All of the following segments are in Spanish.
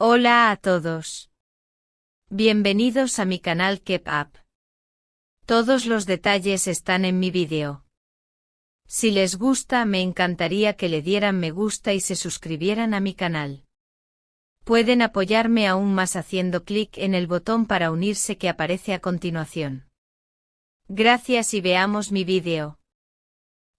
Hola a todos. Bienvenidos a mi canal Keep Up. Todos los detalles están en mi vídeo. Si les gusta, me encantaría que le dieran me gusta y se suscribieran a mi canal. Pueden apoyarme aún más haciendo clic en el botón para unirse que aparece a continuación. Gracias y veamos mi vídeo.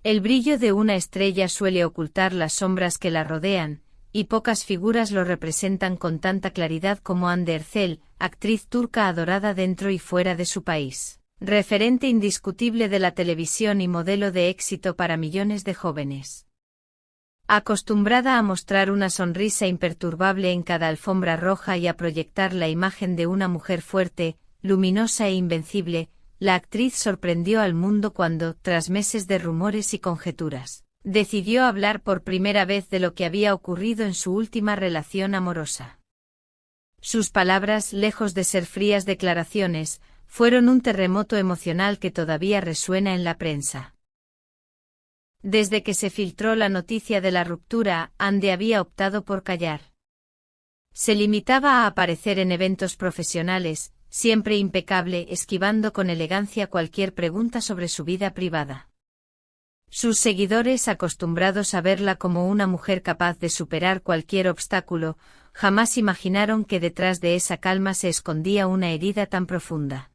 El brillo de una estrella suele ocultar las sombras que la rodean, y pocas figuras lo representan con tanta claridad como Hande Erçel, actriz turca adorada dentro y fuera de su país, referente indiscutible de la televisión y modelo de éxito para millones de jóvenes. Acostumbrada a mostrar una sonrisa imperturbable en cada alfombra roja y a proyectar la imagen de una mujer fuerte, luminosa e invencible, la actriz sorprendió al mundo cuando, tras meses de rumores y conjeturas, decidió hablar por primera vez de lo que había ocurrido en su última relación amorosa. Sus palabras, lejos de ser frías declaraciones, fueron un terremoto emocional que todavía resuena en la prensa. Desde que se filtró la noticia de la ruptura, Hande había optado por callar. Se limitaba a aparecer en eventos profesionales, siempre impecable, esquivando con elegancia cualquier pregunta sobre su vida privada. Sus seguidores, acostumbrados a verla como una mujer capaz de superar cualquier obstáculo, jamás imaginaron que detrás de esa calma se escondía una herida tan profunda.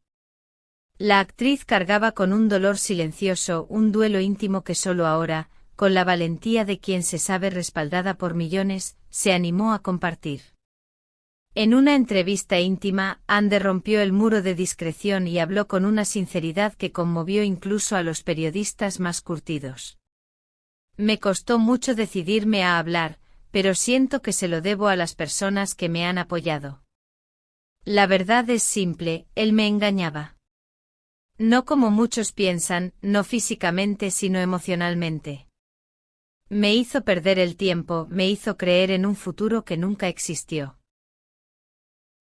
La actriz cargaba con un dolor silencioso, un duelo íntimo que solo ahora, con la valentía de quien se sabe respaldada por millones, se animó a compartir. En una entrevista íntima, Hande rompió el muro de discreción y habló con una sinceridad que conmovió incluso a los periodistas más curtidos. Me costó mucho decidirme a hablar, pero siento que se lo debo a las personas que me han apoyado. La verdad es simple, él me engañaba. No como muchos piensan, no físicamente sino emocionalmente. Me hizo perder el tiempo, me hizo creer en un futuro que nunca existió.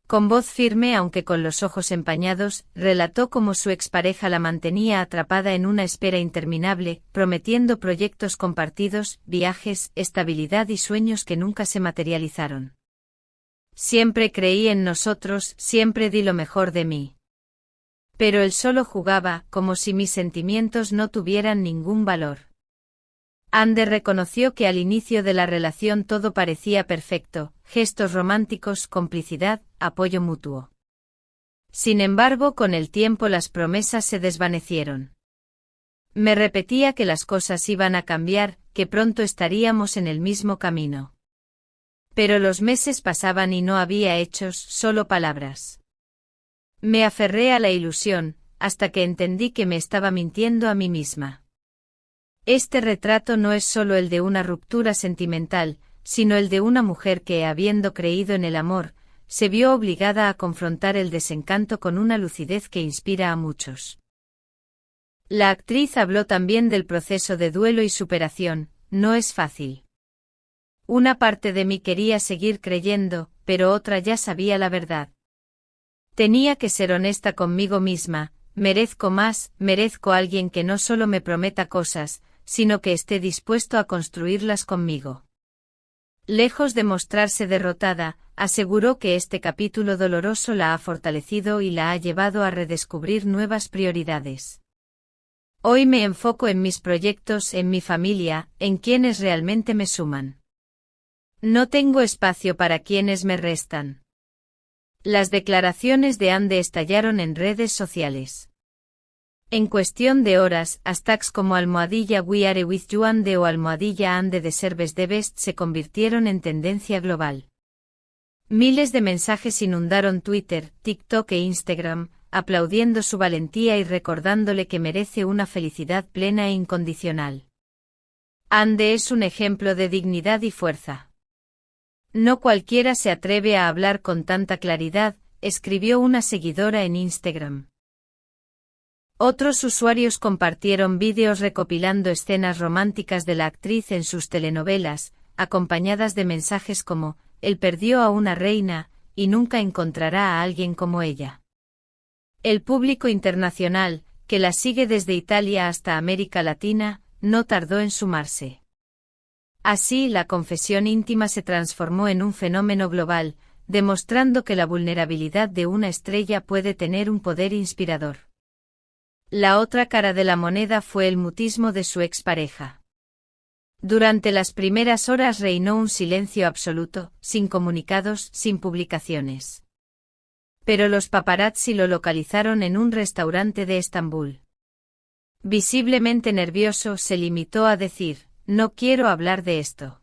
Con voz firme aunque con los ojos empañados, relató cómo su expareja la mantenía atrapada en una espera interminable, prometiendo proyectos compartidos, viajes, estabilidad y sueños que nunca se materializaron. Siempre creí en nosotros, siempre di lo mejor de mí. Pero él solo jugaba, como si mis sentimientos no tuvieran ningún valor. Hande reconoció que al inicio de la relación todo parecía perfecto, gestos románticos, complicidad, apoyo mutuo. Sin embargo, con el tiempo las promesas se desvanecieron. Me repetía que las cosas iban a cambiar, que pronto estaríamos en el mismo camino. Pero los meses pasaban y no había hechos, solo palabras. Me aferré a la ilusión, hasta que entendí que me estaba mintiendo a mí misma. Este retrato no es solo el de una ruptura sentimental, sino el de una mujer que, habiendo creído en el amor, se vio obligada a confrontar el desencanto con una lucidez que inspira a muchos. La actriz habló también del proceso de duelo y superación, no es fácil. Una parte de mí quería seguir creyendo, pero otra ya sabía la verdad. Tenía que ser honesta conmigo misma, merezco más, merezco a alguien que no solo me prometa cosas, sino que esté dispuesto a construirlas conmigo. Lejos de mostrarse derrotada, aseguró que este capítulo doloroso la ha fortalecido y la ha llevado a redescubrir nuevas prioridades. Hoy me enfoco en mis proyectos, en mi familia, en quienes realmente me suman. No tengo espacio para quienes me restan. Las declaraciones de Hande estallaron en redes sociales. En cuestión de horas, hashtags como #We Are With You Hande o #Hande Deserves the Best se convirtieron en tendencia global. Miles de mensajes inundaron Twitter, TikTok e Instagram, aplaudiendo su valentía y recordándole que merece una felicidad plena e incondicional. Hande es un ejemplo de dignidad y fuerza. No cualquiera se atreve a hablar con tanta claridad, escribió una seguidora en Instagram. Otros usuarios compartieron vídeos recopilando escenas románticas de la actriz en sus telenovelas, acompañadas de mensajes como, él perdió a una reina, y nunca encontrará a alguien como ella. El público internacional, que la sigue desde Italia hasta América Latina, no tardó en sumarse. Así, la confesión íntima se transformó en un fenómeno global, demostrando que la vulnerabilidad de una estrella puede tener un poder inspirador. La otra cara de la moneda fue el mutismo de su expareja. Durante las primeras horas reinó un silencio absoluto, sin comunicados, sin publicaciones. Pero los paparazzi lo localizaron en un restaurante de Estambul. Visiblemente nervioso, se limitó a decir: "No quiero hablar de esto.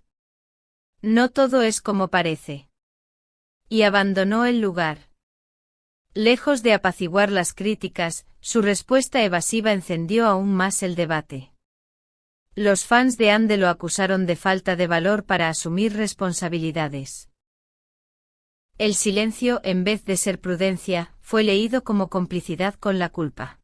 No todo es como parece". Y abandonó el lugar. Lejos de apaciguar las críticas, su respuesta evasiva encendió aún más el debate. Los fans de Ande lo acusaron de falta de valor para asumir responsabilidades. El silencio, en vez de ser prudencia, fue leído como complicidad con la culpa.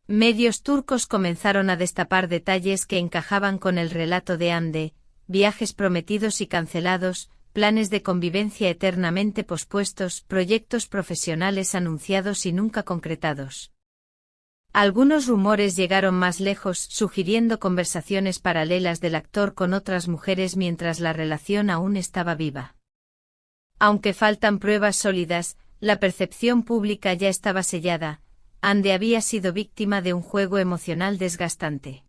Medios turcos comenzaron a destapar detalles que encajaban con el relato de Ande: viajes prometidos y cancelados, planes de convivencia eternamente pospuestos, proyectos profesionales anunciados y nunca concretados. Algunos rumores llegaron más lejos, sugiriendo conversaciones paralelas del actor con otras mujeres mientras la relación aún estaba viva. Aunque faltan pruebas sólidas, la percepción pública ya estaba sellada: Ande había sido víctima de un juego emocional desgastante.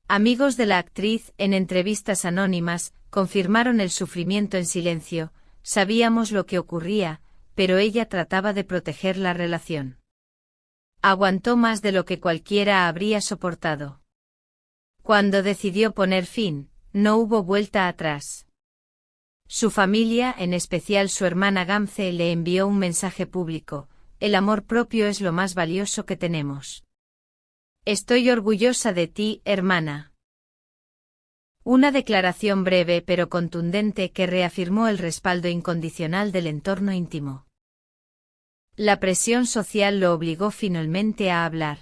Amigos de la actriz, en entrevistas anónimas, confirmaron el sufrimiento en silencio: sabíamos lo que ocurría, pero ella trataba de proteger la relación. Aguantó más de lo que cualquiera habría soportado. Cuando decidió poner fin, no hubo vuelta atrás. Su familia, en especial su hermana Gamze, le envió un mensaje público: el amor propio es lo más valioso que tenemos. Estoy orgullosa de ti, hermana. Una declaración breve pero contundente que reafirmó el respaldo incondicional del entorno íntimo. La presión social lo obligó finalmente a hablar.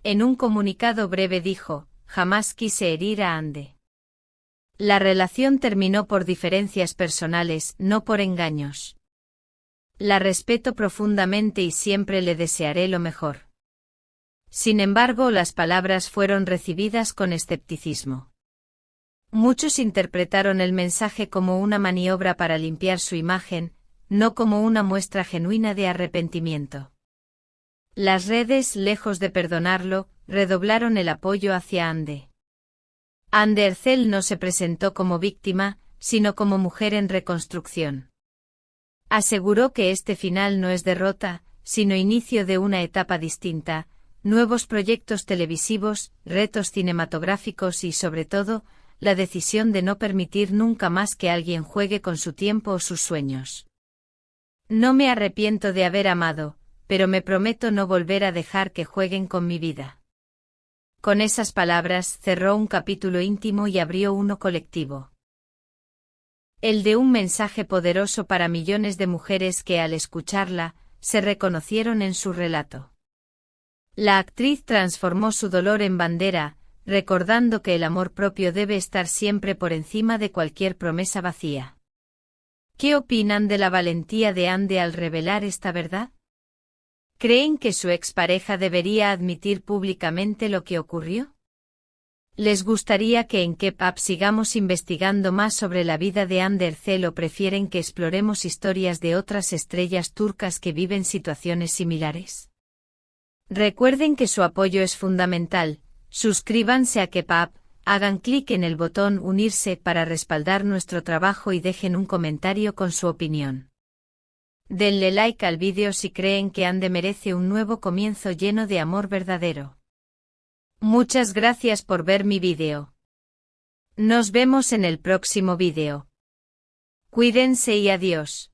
En un comunicado breve dijo: jamás quise herir a Ande. La relación terminó por diferencias personales, no por engaños. La respeto profundamente y siempre le desearé lo mejor. Sin embargo, las palabras fueron recibidas con escepticismo. Muchos interpretaron el mensaje como una maniobra para limpiar su imagen, no como una muestra genuina de arrepentimiento. Las redes, lejos de perdonarlo, redoblaron el apoyo hacia Ande. Ande Erçel no se presentó como víctima, sino como mujer en reconstrucción. Aseguró que este final no es derrota, sino inicio de una etapa distinta: nuevos proyectos televisivos, retos cinematográficos y, sobre todo, la decisión de no permitir nunca más que alguien juegue con su tiempo o sus sueños. No me arrepiento de haber amado, pero me prometo no volver a dejar que jueguen con mi vida. Con esas palabras cerró un capítulo íntimo y abrió uno colectivo. El de un mensaje poderoso para millones de mujeres que, al escucharla, se reconocieron en su relato. La actriz transformó su dolor en bandera, recordando que el amor propio debe estar siempre por encima de cualquier promesa vacía. ¿Qué opinan de la valentía de Ande al revelar esta verdad? ¿Creen que su expareja debería admitir públicamente lo que ocurrió? ¿Les gustaría que en Keep sigamos investigando más sobre la vida de Ande Erçel o prefieren que exploremos historias de otras estrellas turcas que viven situaciones similares? Recuerden que su apoyo es fundamental. Suscríbanse a Keep, hagan clic en el botón unirse para respaldar nuestro trabajo y dejen un comentario con su opinión. Denle like al vídeo si creen que Ande merece un nuevo comienzo lleno de amor verdadero. Muchas gracias por ver mi vídeo. Nos vemos en el próximo vídeo. Cuídense y adiós.